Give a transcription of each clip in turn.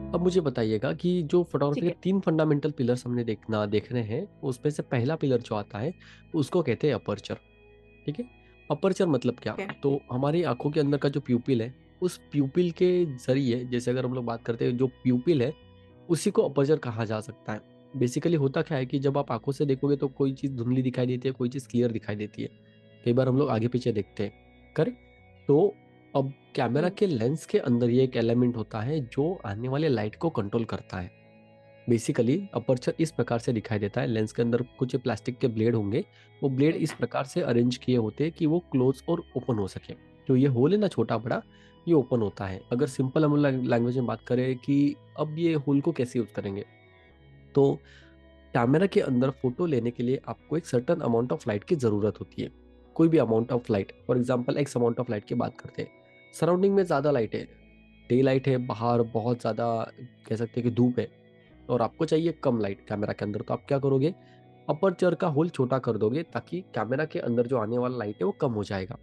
अब मुझे बताइएगा कि जो फोटोग्राफी ठीक के है। 3 फंडामेंटल पिलर्स हमने देख रहे हैं, उसमें से पहला पिलर जो आता है उसको कहते हैं अपर्चर। ठीक है। अपर्चर मतलब क्या? ठीक है। तो हमारी आंखों के अंदर का जो प्यूपिल है, उस प्यूपिल के जरिए, जैसे अगर हम लोग बात करते हैं, जो प्यूपिल है उसी को अपर्चर कहा जा सकता है। बेसिकली होता क्या है कि जब आप आंखों से देखोगे तो कोई चीज़ धुंधली दिखाई देती है, कोई चीज़ क्लियर दिखाई देती है। कई बार हम लोग आगे पीछे देखते हैं, करेक्ट। तो अब कैमरा हम्म। के लेंस के अंदर ये एक एलिमेंट होता है जो आने वाले लाइट को कंट्रोल करता है। बेसिकली अपर्चर इस प्रकार से दिखाई देता है। लेंस के अंदर कुछ प्लास्टिक के ब्लेड होंगे। वो ब्लेड हम्म। इस प्रकार से अरेंज किए होते हैं कि वो क्लोज और ओपन हो सके। जो ये होल है ना, छोटा बड़ा, ये ओपन होता है। अगर सिंपल हम लैंग्वेज में बात करें कि अब ये होल को कैसे यूज करेंगे, तो कैमरा के अंदर फोटो लेने के लिए आपको एक सर्टन अमाउंट ऑफ लाइट की जरूरत होती है। कोई भी amount of light, for example x amount of light की बात करते हैं। सराउंडिंग में ज्यादा लाइट है, डे लाइट है, बाहर बहुत ज्यादा कह सकते हैं कि धूप है, और आपको चाहिए कम लाइट कैमरा के अंदर, तो आप क्या करोगे? अपर्चर का होल छोटा कर दोगे ताकि कैमरा के अंदर जो आने वाला लाइट है वो कम हो जाएगा।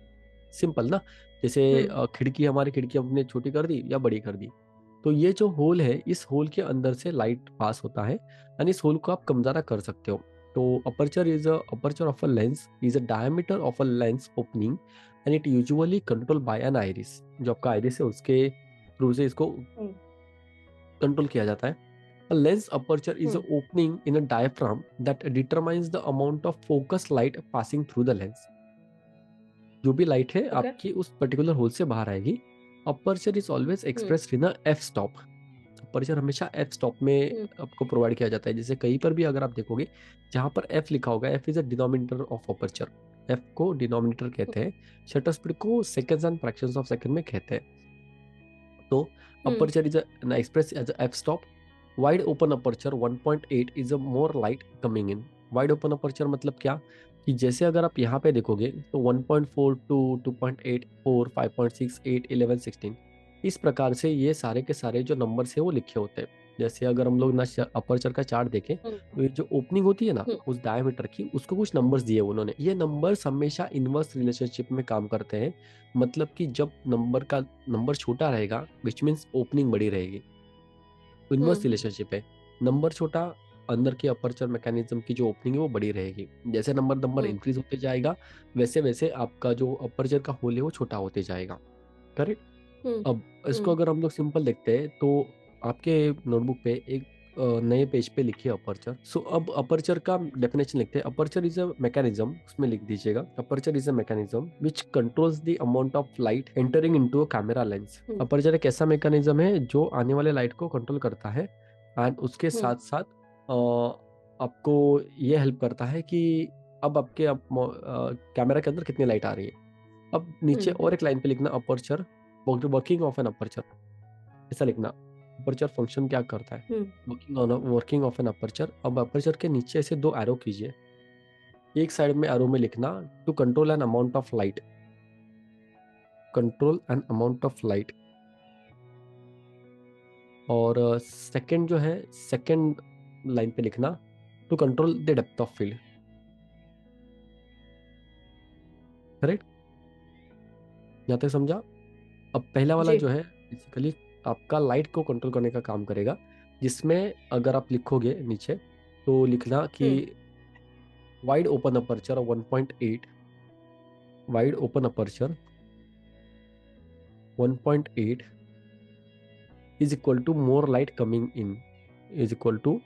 सिंपल ना। जैसे हम्म। खिड़की, हमारी खिड़की हमने छोटी कर दी या बड़ी कर दी, तो ये जो होल है, इस होल के अंदर से लाइट पास होता है, यानी इस होल को आप कम ज्यादा कर सकते हो। तो aperture of a lens is a diameter of a lens opening, and it usually control by an iris. जो आपका आइरिस है उसके थ्रू से इसको हम्म। कंट्रोल किया जाता है। A lens aperture is hmm. an opening in a diaphragm that determines the amount of focused light passing through the lens. जो भी लाइट है ओके। आपकी उस पर्टिकुलर होल से बाहर आएगी। Aperture is always hmm. Expressed in a F stop. Aperture हमेशा F stop में हम्म। आपको प्रोवाइड किया जाता है। जैसे कहीं पर भी अगर आप देखोगे जहां पर एफ लिखा होगा, F is a denominator of aperture. F को डिनोमिनेटर कहते हैं। शटर स्पीड को seconds and fractions of second में कहते हैं। तो हम्म। aperture is expressed as a f-stop. Wide open aperture 1.8 is a more light coming in. Wide open aperture मतलब क्या? कि जैसे अगर आप यहाँ पे देखोगे तो 1.42, 2.84, 5.68, 11, 16, इस प्रकार से ये सारे के सारे जो नंबर्स है वो लिखे होते हैं। जैसे अगर हम लोग ना अपर्चर का चार्ट देखें, हम्म। तो ये जो ओपनिंग होती है ना हम्म। उस डायमीटर की, उसको कुछ नंबर्स दिए उन्होंने। ये नंबर्स हमेशा इनवर्स रिलेशनशिप में काम करते हैं। मतलब कि जब नंबर छोटा रहेगा, विच मीन्स ओपनिंग बड़ी रहेगी। तो इनवर्स हम्म। रिलेशनशिप है। नंबर छोटा, अंदर की अपर्चर मैकेनिज्म की जो ओपनिंग है वो बड़ी रहेगी। जैसे नंबर नंबर हम्म। इंक्रीज होते जाएगा, वैसे वैसे आपका जो अपर्चर का होल है वो छोटा होते जाएगा। करेक्ट। हम्म। अब इसको हम्म। अगर हम लोग सिंपल देखते हैं तो आपके नोटबुक पे एक नए पेज पे लिखिए अपर्चर। सो अब अपर्चर का डेफिनेशन लिखते हैं। अपर्चर इज अ मैकेनिज्म, उसमें लिख दीजिएगा, aperture is a mechanism which controls the amount of light entering into a camera lens. Hmm. Aperture एक ऐसा मैकेनिज्म है जो आने वाले लाइट को कंट्रोल करता है, एंड उसके हम्म। साथ साथ आपको ये हेल्प करता है कि अब आपके कैमरा के अंदर कितनी लाइट आ रही है। अब नीचे हम्म। और एक लाइन पे लिखना aperture, working of an aperture, ऐसा लिखना। अपर्चर फंक्शन क्या करता है, hmm. Working of an aperture. अब अपर्चर के नीचे से दो एरो कीजिए। एक साइड में एरो में लिखना to control an amount of light, control an amount of light. और सेकंड जो है, सेकंड लाइन पे लिखना to control the depth of field. Correct. यहाँ तक समझा? अब पहला वाला जी। जो है बेसिकली आपका लाइट को कंट्रोल करने का काम करेगा, जिसमें अगर आप लिखोगे नीचे तो लिखना कि hmm. Wide open aperture 1.8, wide open aperture 1.8 is equal to more light coming in, is equal to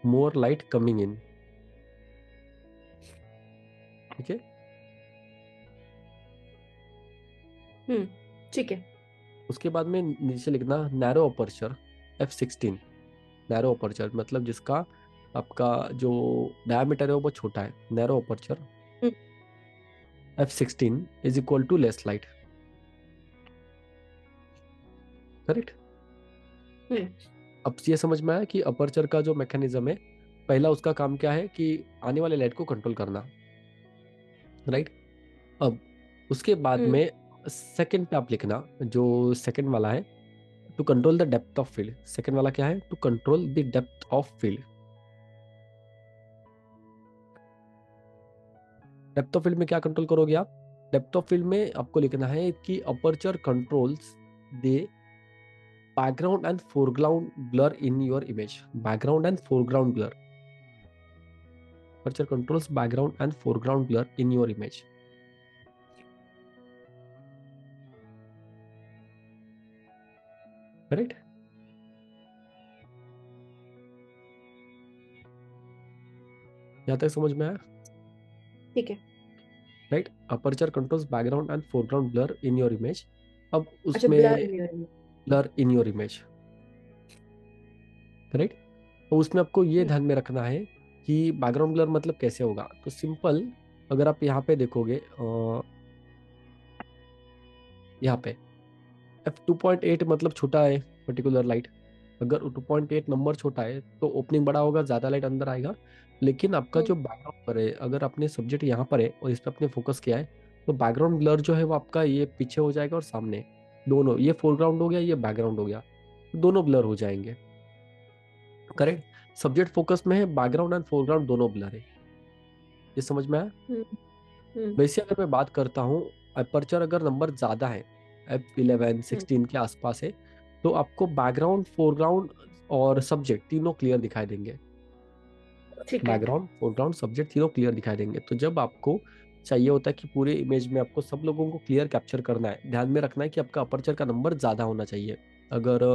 more light coming in. ठीक है। हम्म। ठीक है। उसके बाद में नीचे लिखना narrow aperture f16। Narrow aperture मतलब जिसका आपका जो डायमीटर है वो बहुत छोटा है। Narrow aperture hmm. f16 is equal to less light. Correct. Hmm. अब ये समझ में आया कि अपर्चर का जो मैकेनिज्म है, पहला उसका काम क्या है कि आने वाले लाइट को कंट्रोल करना। राइट। अब उसके बाद हम्म। में सेकंड पे आप लिखना, जो सेकंड वाला है, to control the depth of field. Second वाला क्या है? To control the depth of field. Depth of field में क्या कंट्रोल करोगे आप? डेप्थ ऑफ फील्ड में आपको लिखना है कि aperture controls the background and foreground blur in your image. Background and foreground blur. Aperture controls background and foreground blur in your image. Correct? यहाँ तक समझ में आया? ठीक है। Right, aperture controls background and foreground blur in your image. अब अच्छा, उसमें blur in your image. Correct. तो उसमें आपको ये हम्म, ध्यान में रखना है कि बैकग्राउंड ब्लर मतलब कैसे होगा। तो सिंपल, अगर आप यहाँ पे देखोगे, यहाँ पे f2.8 मतलब छोटा है पर्टिकुलर लाइट। अगर 2.8 नंबर छोटा है तो ओपनिंग बड़ा होगा, ज्यादा लाइट अंदर आएगा। लेकिन आपका जो बैकग्राउंड पर है, अगर आपने सब्जेक्ट यहाँ पर है और इस पर आपने फोकस किया है, तो बैकग्राउंड ब्लर जो है वो आपका ये पीछे हो जाएगा और सामने दोनों, ये फोरग्राउंड हो गया, ये बैकग्राउंड हो गया, दोनों ब्लर हो जाएंगे। करेक्ट। सब्जेक्ट फोकस में है, बैकग्राउंड एंड फोरग्राउंड दोनों ब्लर है। ये समझ में आया? हम्म, हम्म, वैसे अगर मैं बात करता हूँ, अपर्चर अगर नंबर ज्यादा है, F11 हम्म, 16 के आसपास है, तो आपको बैकग्राउंड फोरग्राउंड और सब्जेक्ट तीनों क्लियर दिखाई देंगे। ठीक है। बैकग्राउंड फोरग्राउंड सब्जेक्ट तीनों क्लियर दिखाई देंगे। तो जब आपको चाहिए होता है कि पूरे इमेज में आपको सब लोगों को क्लियर कैप्चर करना है, ध्यान में रखना है कि आपका अपर्चर का नंबर ज्यादा होना चाहिए। अगर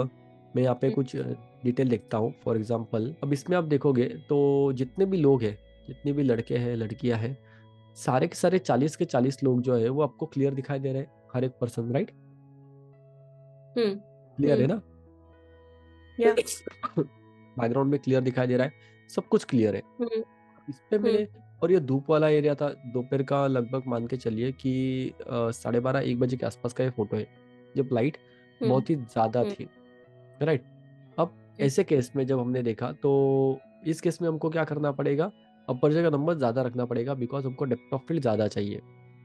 मैं यहाँ पे हम्म, कुछ डिटेल देखता हूँ, फॉर एग्जांपल अब इसमें आप देखोगे तो जितने भी लोग हैं, जितने भी लड़के हैं लड़कियां हैं, सारे के सारे 40 के 40 लोग जो है वो आपको क्लियर दिखाई दे रहे हैं, हर एक पर्सन। राइट, हम्म, क्लियर है हम्म, ना? या बैकग्राउंड में क्लियर दिखाई दे रहा है, सब कुछ क्लियर है। हम्म, इस पे हम्म, मैंने, और ये धूप वाला एरिया था, दोपहर का लगभग मान के चलिए कि 12:30 1 बजे के आसपास का ये फोटो है, जब लाइट हम्म, बहुत ही ज्यादा हम्म, थी। राइट। अब ऐसे केस में जब हमने देखा, तो इस केस में हमको क्या करना पड़ेगा, अपर्चर का नंबर ज्यादा रखना पड़ेगा, बिकॉज हमको डेप्थ ऑफ फील्ड ज्यादा चाहिए।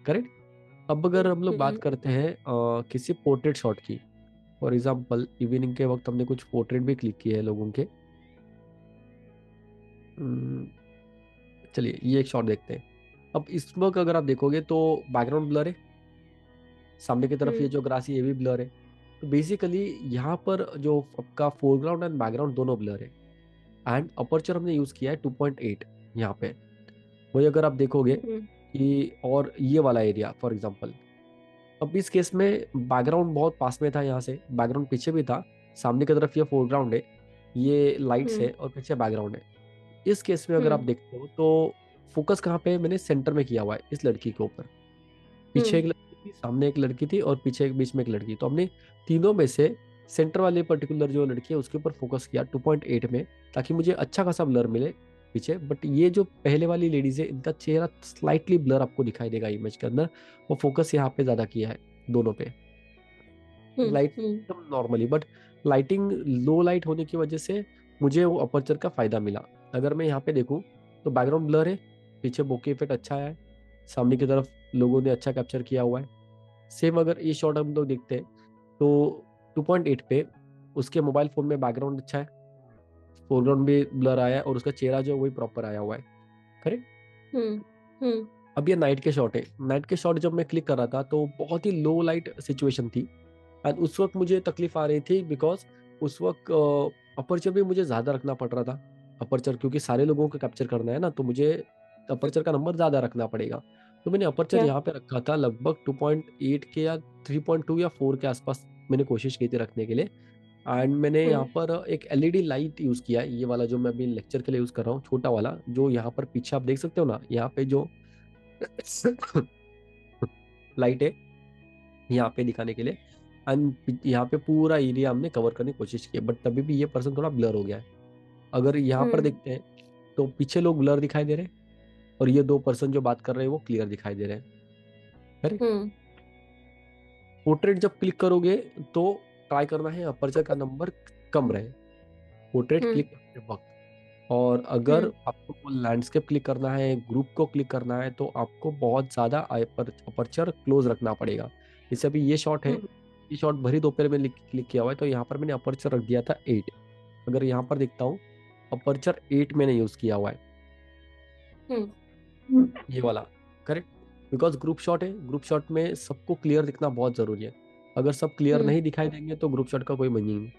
करेक्ट। अब अगर हम लोग बात हम्म, करते हैं किसी पोर्ट्रेट शॉट की, फॉर एग्जाम्पल इवनिंग के वक्त हमने कुछ पोर्ट्रेट भी क्लिक किए हैं लोगों के। हम्म, चलिए ये एक शॉट देखते हैं। अब इस वक्त अगर आप देखोगे तो बैकग्राउंड ब्लर है, सामने की तरफ ये हम्म, जो ग्रास है ये भी ब्लर है। तो बेसिकली यहाँ पर जो आपका फोरग्राउंड एंड बैकग्राउंड दोनों ब्लर है। एंड अपर्चर हमने यूज किया है 2.8 यहाँ पे। वही अगर आप देखोगे हम्म, कि, और ये वाला एरिया फॉर एग्जांपल, अब इस केस में बैकग्राउंड बहुत पास में था, यहाँ से बैकग्राउंड पीछे भी था, सामने की तरफ ये फोरग्राउंड है, ये लाइट्स है हम्म, और पीछे बैकग्राउंड है। इस केस में अगर आप हम्म, देखते हो तो फोकस कहाँ पे है, मैंने सेंटर में किया हुआ है, इस लड़की के ऊपर। पीछे हम्म, एक लड़की थी, सामने एक लड़की थी और पीछे एक बीच में एक लड़की। तो हमने तीनों में से सेंटर वाले पर्टिकुलर जो लड़की है उसके ऊपर फोकस किया 2.8 में, ताकि मुझे अच्छा खासा ब्लर मिले पीछे। बट ये जो पहले वाली लेडीज है, इनका चेहरा स्लाइटली ब्लर आपको दिखाई देगा इमेज के अंदर। वो फोकस यहाँ पे ज्यादा किया है दोनों पे, हम्म, लाइट हम्म, एकदम normally. But lighting low light होने की वजह से मुझे वो अपर्चर का फायदा मिला। अगर मैं यहाँ पे देखूँ तो बैकग्राउंड ब्लर है, पीछे बोके इफेक्ट अच्छा है, सामने की तरफ लोगों ने अच्छा कैप्चर किया हुआ है। सेम अगर ये शॉट हम लोग देखते हैं तो 2.8 पे उसके मोबाइल फोन में बैकग्राउंड अच्छा है, फोरग्राउंड भी ब्लर आया है और उसका चेहरा जो है वही प्रॉपर आया हुआ है। करेक्ट। हम्म, हम्म, अब ये नाइट के शॉट है, नाइट के शॉट जब मैं क्लिक कर रहा था तो बहुत ही लो लाइट सिचुएशन थी। एंड उस वक्त मुझे तकलीफ आ रही थी, बिकॉज उस वक्त अपर्चर भी मुझे ज्यादा रखना पड़ रहा था। अपर्चर क्योंकि सारे लोगों को कैप्चर करना है ना, तो मुझे अपर्चर का नंबर ज्यादा रखना पड़ेगा। तो मैंने अपर्चर या यहाँ पे रखा था लगभग 2.8 के या 3.2 या 4 के आसपास, मैंने कोशिश की थी रखने के लिए। एंड मैंने यहाँ हम्म, पर एक एलईडी लाइट यूज किया है, ये वाला जो मैं अभी लेक्चर के लिए यूज कर रहा हूँ, छोटा वाला, जो यहाँ पर पीछे आप देख सकते हो ना, यहाँ पे जो लाइट है यहाँ पे दिखाने के लिए। एंड यहाँ पे पूरा एरिया हमने कवर करने की कोशिश की, बट तभी भी ये पर्सन थोड़ा ब्लर हो गया है। अगर यहाँ पर हम्म, देखते हैं तो पीछे लोग ब्लर दिखाई दे रहे हैं और ये दो पर्सन जो बात कर रहे हैं वो क्लियर दिखाई दे रहे हैं। करेक्ट। हम्म, पोर्ट्रेट जब क्लिक करोगे तो ट्राई करना है अपर्चर का नंबर कम रहे, पोर्ट्रेट हम्म, क्लिक करते वक्त। और अगर हम्म, आपको लैंडस्केप क्लिक करना है, ग्रुप को क्लिक करना है, तो आपको बहुत ज़्यादा अपर्चर क्लोज रखना पड़ेगा। जैसे अभी ये शॉट है, हम्म, ये शॉट भरी दोपहर में क्लिक किया हुआ है, तो यहाँ पर मैंने अपर्चर रख दिया था 8। अगर यहाँ पर देखता हूँ, अपर्चर 8 मैंने यूज़ किया हुआ है, हम्म, ये वाला। करेक्ट। बिकॉज ग्रुप शॉट है, ग्रुप शॉट में सबको क्लियर दिखना बहुत ज़रूरी है। अगर सब क्लियर हम्म, नहीं दिखाई देंगे तो ग्रुप शॉट का कोई मीनिंग नहीं।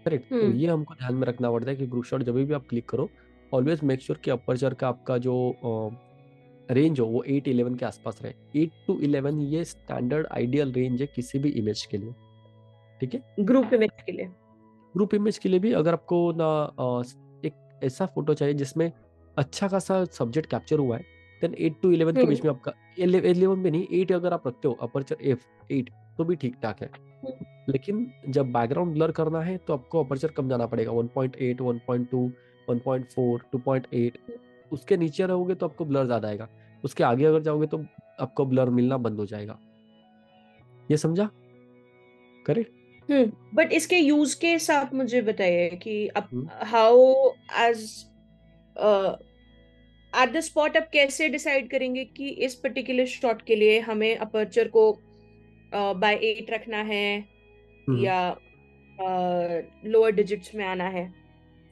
करेक्ट। तो हुँ, ये हमको ध्यान में रखना पड़ता है कि ग्रुप शॉट जब भी आप क्लिक करो, ऑलवेज मेक श्योर कि अपर्चर का आपका जो रेंज हो वो 8-11 के आसपास रहे। 8 to 11 ये स्टैंडर्ड आइडियल रेंज है किसी भी इमेज के लिए, ठीक है। ग्रुप इमेज के लिए। ग्रुप इमेज के लिए भी अगर आपको ना एक ऐसा फोटो चाहिए जिसमें अच्छा खासा सब्जेक्ट कैप्चर हुआ है, देन 8 to 11 के हुँ, बीच में आपका 11 में नहीं, 8 अगर आप रखते हो अपर्चर एफ 8 तो भी ठीक ठाक है। हुँ, लेकिन जब बैकग्राउंड ब्लर करना है तो आपको अपर्चर कम जाना पड़ेगा, 1.8, 1.2, 1.4, 2.8। हुँ, उसके नीचे रहोगे तो आपको ब्लर ज्यादा आएगा, उसके आगे अगर जाओगे तो आपको ब्लर मिलना बंद हो जाएगा। ये समझा? करेक्ट। हुँ। बट इसके यूज़ केस आप मुझे बताइए कि अब hmm how as a, at the spot आप कैसे डिसाइड करेंगे कि इस पर्टिकुलर शॉट के लिए हमें अपर्चर को बाय 8 रखना है हम्म। या लोअर डिजिट्स में आना है? ये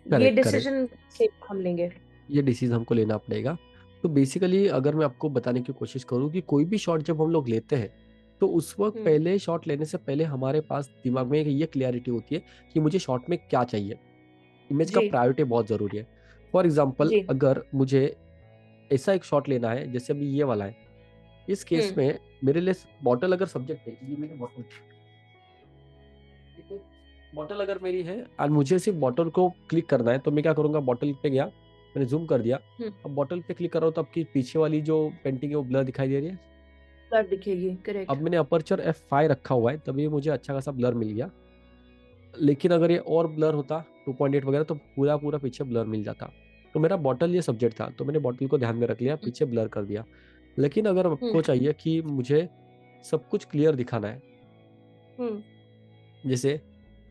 करेक्ट करेक्ट। डिसीजन से हम लेंगे। ये डिसीजन हमको लेना पड़ेगा। तो बेसिकली अगर मैं आपको बताने की कोशिश करूँ कि कोई भी शॉट जब हम लोग लेते हैं, तो उस वक्त हुँ, पहले शॉट लेने से पहले हमारे पास दिमाग में एक ये क्लियरिटी होती है कि मुझे शॉट में क्या चाहिए। इमेज का जी, प्रायोरिटी बहुत ज़रूरी है। फॉर एग्जाम्पल जी। अगर मुझे ऐसा एक शॉट लेना है जैसे अभी ये वाला है, इस केस हुँ, में मेरे लिए बॉटल अगर सब्जेक्ट है, ये मेरी बॉटल, ठीक है, बॉटल अगर मेरी है और मुझे सिर्फ बॉटल को क्लिक करना है, तो मैं क्या करूंगा, बॉटल पे गया, मैंने जूम कर दिया। हुँ, अब बॉटल पे क्लिक कर रहा हूँ तो आपकी पीछे वाली जो पेंटिंग है वो ब्लर दिखाई दे रही है। ब्लर दिखेगी, करेक्ट। अब मैंने अपर्चर F5 रखा हुआ है तभी मुझे अच्छा खासा ब्लर मिल गया। लेकिन अगर ये और ब्लर होता 2.8 वगैरह तो पूरा पूरा पीछे ब्लर मिल जाता। तो मेरा बॉटल ये सब्जेक्ट था तो मैंने बॉटल को ध्यान में रख लिया, हुँ, पीछे ब्लर कर दिया। लेकिन अगर हुँ, आपको चाहिए कि मुझे सब कुछ क्लियर दिखाना है, हुँ, जैसे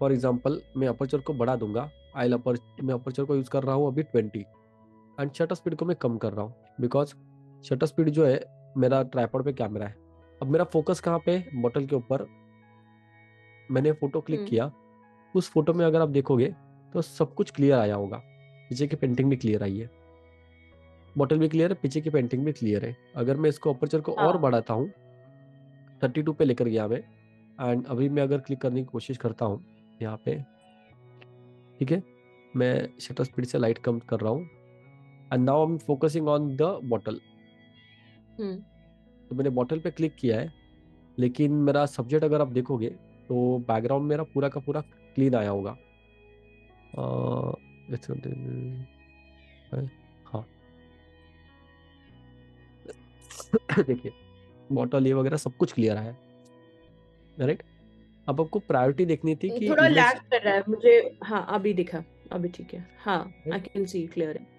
फॉर एग्जांपल मैं अपर्चर को बढ़ा दूंगा, आई अपर मैं अपर्चर को यूज कर रहा हूँ अभी 20 एंड शटर स्पीड को मैं कम कर रहा हूँ, बिकॉज शटर स्पीड जो है, मेरा ट्राइपॉड पे कैमरा है। अब मेरा फोकस कहाँ पे, बॉटल के ऊपर। मैंने फोटो क्लिक हुँ, किया, उस फोटो में अगर आप देखोगे तो सब कुछ क्लियर आया होगा, पीछे की पेंटिंग भी क्लियर आई है, बॉटल भी क्लियर है, पीछे की पेंटिंग भी क्लियर है। अगर मैं इसको अपर्चर को और हाँ, बढ़ाता हूँ, 32 पे लेकर गया मैं, एंड अभी मैं अगर क्लिक करने की कोशिश करता हूँ यहाँ पे, ठीक है, मैं शटर स्पीड से लाइट कम कर रहा हूँ and now I am focusing on the bottle. हुँ, तो मैंने बॉटल पे क्लिक किया है, लेकिन मेरा सब्जेक्ट अगर आप देखोगे तो बैकग्राउंड मेरा पूरा का पूरा क्लीन आया होगा। हाँ। देखिए, बॉटल ये वगैरह सब कुछ क्लियर है, राइट। अब आपको प्रायोरिटी देखनी थी कि थोड़ा इमेज, लैग कर रहा है मुझे। हाँ, अभी दिखा, अभी ठीक है। हाँ, आई कैन सी क्लियर है।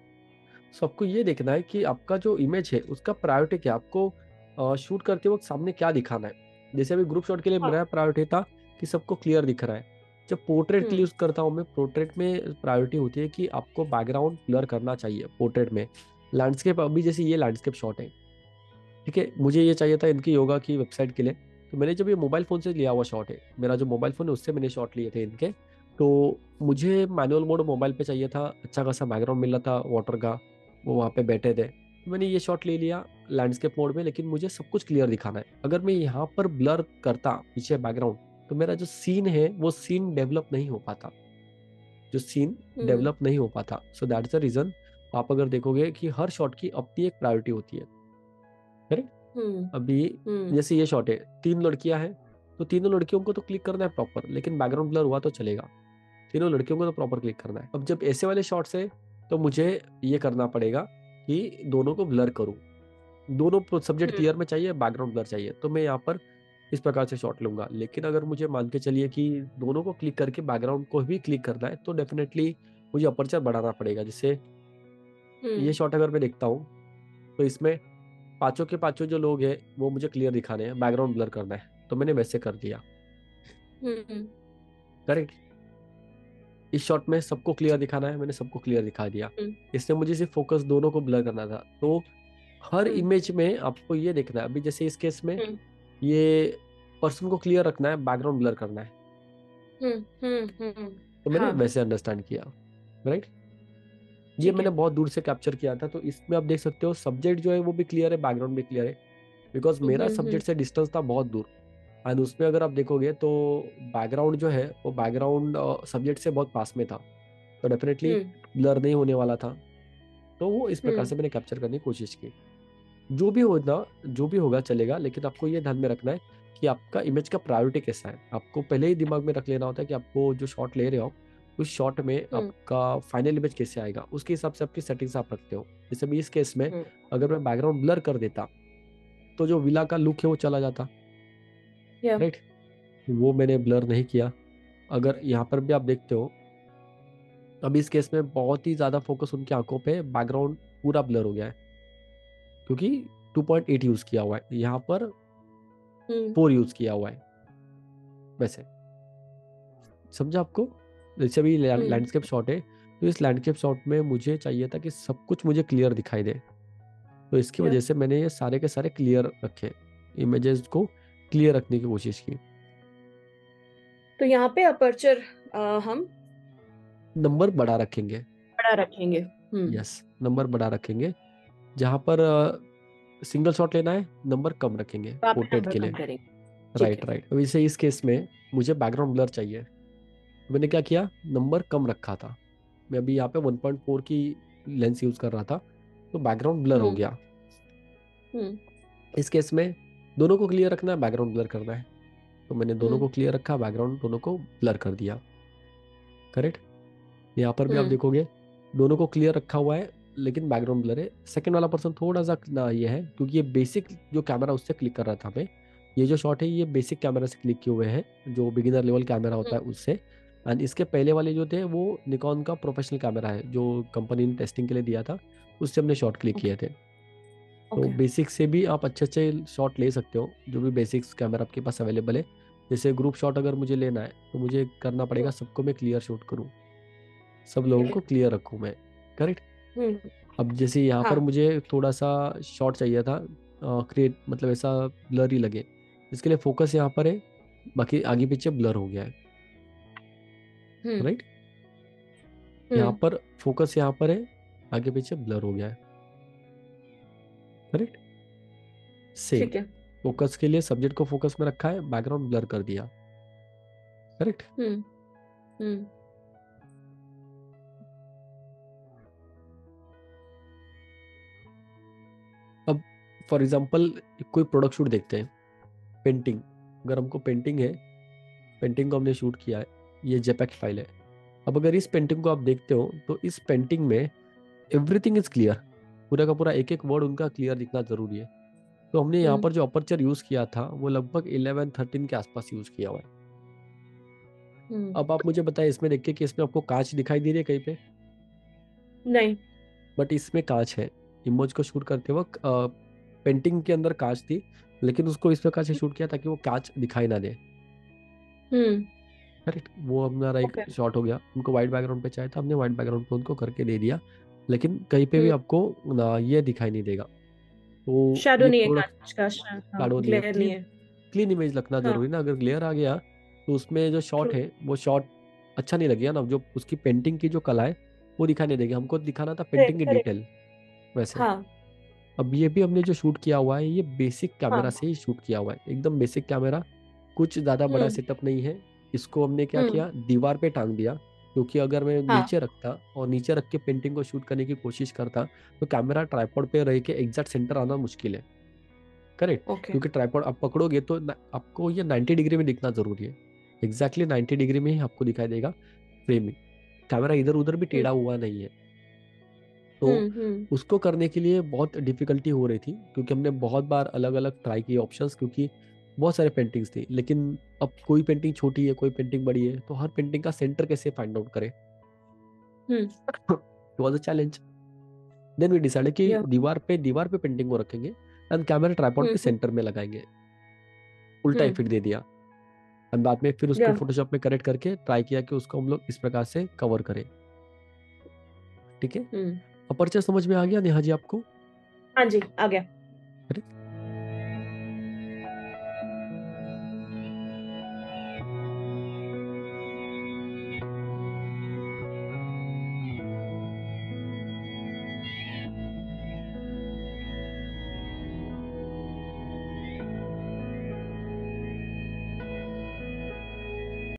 सो आपको ये देखना है कि आपका जो इमेज है उसका प्रायोरिटी क्या है, आपको शूट करते वक्त सामने क्या दिखाना है। जैसे अभी ग्रुप शॉट के लिए हाँ, मेरा प्रायोरिटी था कि सबको क्लियर दिख रहा है। जब पोर्ट्रेट के लिए हुँ, यूज करता हूँ मैं, पोर्ट्रेट में प्रायोरिटी होती है कि आपको बैकग्राउंड ब्लर करना चाहिए पोर्ट्रेट में। लैंडस्केप, अभी जैसे ये लैंडस्केप शॉट है, ठीक है, मुझे ये चाहिए था इनकी योगा की वेबसाइट के लिए, तो मैंने जब ये मोबाइल फ़ोन से लिया हुआ शॉट है, मेरा जो मोबाइल फ़ोन है उससे मैंने शॉट लिए थे इनके। तो मुझे मैनुअल मोड मोबाइल पे चाहिए था, अच्छा खासा बैकग्राउंड मिल रहा था वाटर का, वो वहाँ पे बैठे थे, तो मैंने ये शॉट ले लिया लैंडस्केप मोड में। लेकिन मुझे सब कुछ क्लियर दिखाना है, अगर मैं यहाँ पर ब्लर करता पीछे बैकग्राउंड तो मेरा जो सीन है वो सीन डेवलप नहीं हो पाता, जो सीन हुँ, डेवलप नहीं हो पाता। So that's the reason. आप अगर देखोगे कि हर शॉट की अपनी एक प्रायोरिटी होती है, करेक्ट। हुँ, अभी हुँ, जैसे ये शॉट है, 3 लड़कियां हैं, तो तीनों लड़कियों को तो क्लिक करना है प्रॉपर, लेकिन बैकग्राउंड ब्लर हुआ तो चलेगा, तीनों लड़कियों को तो प्रॉपर क्लिक करना है। अब जब ऐसे वाले शॉट्स है तो मुझे ये करना पड़ेगा कि दोनों को ब्लर करूं, दोनों सब्जेक्ट हुँ, क्लियर में चाहिए, बैकग्राउंड ब्लर चाहिए, तो मैं यहाँ पर इस प्रकार से शॉट लूंगा। लेकिन अगर मुझे मान के चलिए कि दोनों को क्लिक करके बैकग्राउंड को भी क्लिक करना है तो डेफिनेटली मुझे अपर्चर बढ़ाना पड़ेगा। जैसे ये हुँ, शॉट अगर मैं देखता हूँ तो इसमें पांचों के पांचों जो लोग हैं वो मुझे क्लियर दिखाने हैं, बैकग्राउंड ब्लर करना है, तो मैंने वैसे कर दिया। हुँ, करेक्ट। इस शॉट में सबको क्लियर ठीक। दिखाना है, मैंने सबको क्लियर दिखा दिया। हुँ, इसमें मुझे सिर्फ फोकस दोनों को ब्लर करना था। तो हर हुँ, इमेज में आपको ये देखना है, अभी जैसे इस केस में हुँ, ये पर्सन को क्लियर रखना है, बैकग्राउंड ब्लर करना है, हुँ, हुँ, हुँ, तो मैंने हाँ, वैसे अंडरस्टैंड किया, राइट। ये ठीक मैंने है। बहुत दूर से कैप्चर किया था, तो इसमें आप देख सकते हो सब्जेक्ट जो है वो भी क्लियर है, बैकग्राउंड भी क्लियर है, बिकॉज हुँ, मेरा हुँ, हुँ, सब्जेक्ट से डिस्टेंस था बहुत दूर एंड उसमें अगर आप देखोगे तो बैकग्राउंड जो है वो बैकग्राउंड सब्जेक्ट से बहुत पास में था, तो डेफिनेटली हम्म। ब्लर नहीं होने वाला था। तो वो इस प्रकार हम्म। से मैंने कैप्चर करने की कोशिश की। जो भी होगा, जो भी होगा चलेगा, लेकिन आपको ये ध्यान में रखना है कि आपका इमेज का प्रायोरिटी कैसा है। आपको पहले ही दिमाग में रख लेना होता है कि आपको जो शॉट ले रहे हो उस शॉट में हम्म। आपका फाइनल इमेज कैसे आएगा, उसके हिसाब से आपकी सेटिंग्स आप रखते हो। जैसे भी इस केस में हम्म। अगर मैं बैकग्राउंड ब्लर कर देता तो जो विला का लुक है वो चला जाता, या। राइट। वो मैंने ब्लर नहीं किया। अगर यहाँ पर भी आप देखते हो, अब इस केस में बहुत ही ज्यादा फोकस उनकी आंखों पे, बैकग्राउंड पूरा ब्लर हो गया है क्योंकि 2.8 यूज किया हुआ है, यहाँ पर हम्म। 4 यूज किया हुआ है। वैसे समझा आपको? जैसे अभी हम्म। लैंडस्केप शॉट है, तो इस लैंडस्केप शॉट में मुझे चाहिए था कि सब कुछ मुझे क्लियर दिखाई दे, तो इसकी या। वजह से मैंने ये सारे के सारे क्लियर रखे, इमेजेस को क्लियर रखने की कोशिश की। तो यहाँ पे अपर्चर हम नंबर बड़ा रखेंगे। बड़ा रखेंगे। हम्म। यस, नंबर बड़ा रखेंगे। जहाँ पर सिंगल शॉट लेना है नंबर कम रखेंगे वहाँ पे पोर्ट्रेट नंबर के कम लिए। करेंगे। ठीक राइट है। राइट। अब इसे इस केस में मुझे बैकग्राउंड ब्लर चाहिए, मैंने क्या किया, नंबर कम रखा था। मैं अभी यहाँ पे 1.4 की लेंस यूज कर रहा था, तो बैकग्राउंड ब्लर हो हम्म। गया। हम्म। इस केस में दोनों को क्लियर रखना है, बैकग्राउंड ब्लर करना है, तो मैंने दोनों हम्म। को क्लियर रखा, बैकग्राउंड दोनों को ब्लर कर दिया। करेक्ट। यहाँ पर भी आप हम्म। देखोगे दोनों को क्लियर रखा हुआ है, लेकिन बैकग्राउंड ब्लर है। सेकंड वाला पर्सन थोड़ा सा ना ये है क्योंकि ये बेसिक जो कैमरा उससे क्लिक कर रहा था मैं। ये जो शॉट है ये बेसिक कैमरा से क्लिक किए हुए हैं, जो बिगिनर लेवल कैमरा होता है उससे। एंड इसके पहले वाले जो थे वो निकॉन का प्रोफेशनल कैमरा है जो कंपनी ने टेस्टिंग के लिए दिया था, उससे हमने शॉट क्लिक ओके। किए थे। तो ओके। बेसिक से भी आप अच्छे अच्छे शॉट ले सकते हो, जो भी बेसिक्स कैमरा आपके पास अवेलेबल है। जैसे ग्रुप शॉट अगर मुझे लेना है तो मुझे करना पड़ेगा सबको मैं क्लियर शूट करूँ, सब लोगों ठीक को है। क्लियर रखूँ मैं। करेक्ट। हम्म। अब जैसे यहाँ पर हाँ। मुझे थोड़ा सा शॉट चाहिए था क्रिएट, मतलब ऐसा ब्लर ही लगे, इसके लिए फोकस यहाँ पर है, बाकी आगे पीछे ब्लर हो गया है। हम्म। राइट। यहाँ हम्म। पर फोकस यहाँ पर है, आगे पीछे ब्लर हो गया है। करेक्ट। सेम ठीक है। फोकस के लिए सब्जेक्ट को फोकस में रखा है, बैकग्राउंड ब्लर कर दिया। करेक्ट। हम्म। हम्म। अब फॉर एग्जांपल कोई प्रोडक्ट शूट देखते हैं, पेंटिंग। अगर हमको पेंटिंग है, पेंटिंग को हमने शूट किया है, ये जेपेक फाइल है। अब अगर इस पेंटिंग को आप देखते हो तो इस पेंटिंग में एवरीथिंग इज क्लियर, पूरा का पूरा एक एक वर्ड उनका क्लियर दिखना जरूरी है। तो हमने यहाँ हम्म। पर जो अपर्चर यूज किया था वो लगभग 11-13 के आसपास यूज किया हुआ है। हम्म। अब आप मुझे बताएं इसमें देख के कि इसमें आपको कांच दिखाई दे रही है कहीं पे? नहीं। बट इसमें कांच है। इमेज को शूट करते वक्त पेंटिंग के अंदर कांच थी, लेकिन उसको इस प्रकार से शूट किया ताकि वो कांच दिखाई ना दे। हम्म। करेक्ट। वो हमारा एक ओके। शॉट हो गया। उनको वाइट बैकग्राउंड पे चाहिए था, हमने वाइट बैकग्राउंड पे उनको करके दे दिया, लेकिन कहीं पे भी हम्म। आपको ना ये दिखाई नहीं देगा। तो शैडो ये नहीं है प्रोडक्ट कांच का, हाँ, शाडो नहीं है, ग्लेयर नहीं क्लीन है। क्लीन इमेज रखना हाँ। जरूरी ना। अगर ग्लेयर आ गया तो उसमें जो ट्रू। शॉट है वो शॉट अच्छा नहीं लगेगा ना, जो उसकी पेंटिंग की जो कला है वो दिखाई नहीं देगी। हमको दिखाना था पेंटिंग करेक्ट। की करेक्ट। डिटेल वैसे। हाँ। अब ये भी हमने जो शूट किया हुआ है ये बेसिक कैमरा हाँ। से ही शूट किया हुआ है, एकदम बेसिक कैमरा, कुछ ज़्यादा बड़ा हम्म। सेटअप नहीं है। इसको हमने क्या हम्म। किया, दीवार पे टांग दिया, क्योंकि अगर मैं हाँ। नीचे रखता और नीचे रख के पेंटिंग को शूट करने की कोशिश करता तो कैमरा ट्राइपॉड पे रह के एग्जैक्ट सेंटर आना मुश्किल है। करेक्ट। ओके। क्योंकि ट्राइपॉड आप पकड़ोगे तो आपको ये 90 डिग्री में दिखना जरूरी है, एग्जैक्टली 90 डिग्री में ही आपको दिखाई देगा फ्रेमिंग। कैमरा इधर उधर भी हम्म। टेढ़ा हुआ नहीं है। तो हम्म। हम्म। उसको करने के लिए बहुत डिफिकल्टी हो रही थी, क्योंकि हमने बहुत बार अलग अलग ट्राई किए ऑप्शंस, क्योंकि बहुत सारे पेंटिंग्स थी। लेकिन अब कोई पेंटिंग छोटी है, कोई पेंटिंग बड़ी है, तो हर पेंटिंग का सेंटर कैसे फाइंड आउट करें, हम्म। It was a challenge. Then we decided कि या। दीवार पे पेंटिंग को रखेंगे एंड कैमरा ट्राइपॉड के हम्म। सेंटर में लगाएंगे। उल्टा हम्म। इफेक्ट दे दिया। और बाद में फिर उसको या। फोटोशॉप में करेक्ट करके ट्राई किया कि उसको हम लोग इस प्रकार से कवर करें। ठीक है। हम्म। अपर्चर समझ में आ गया नेहा जी आपको? हाँ जी, आ गया।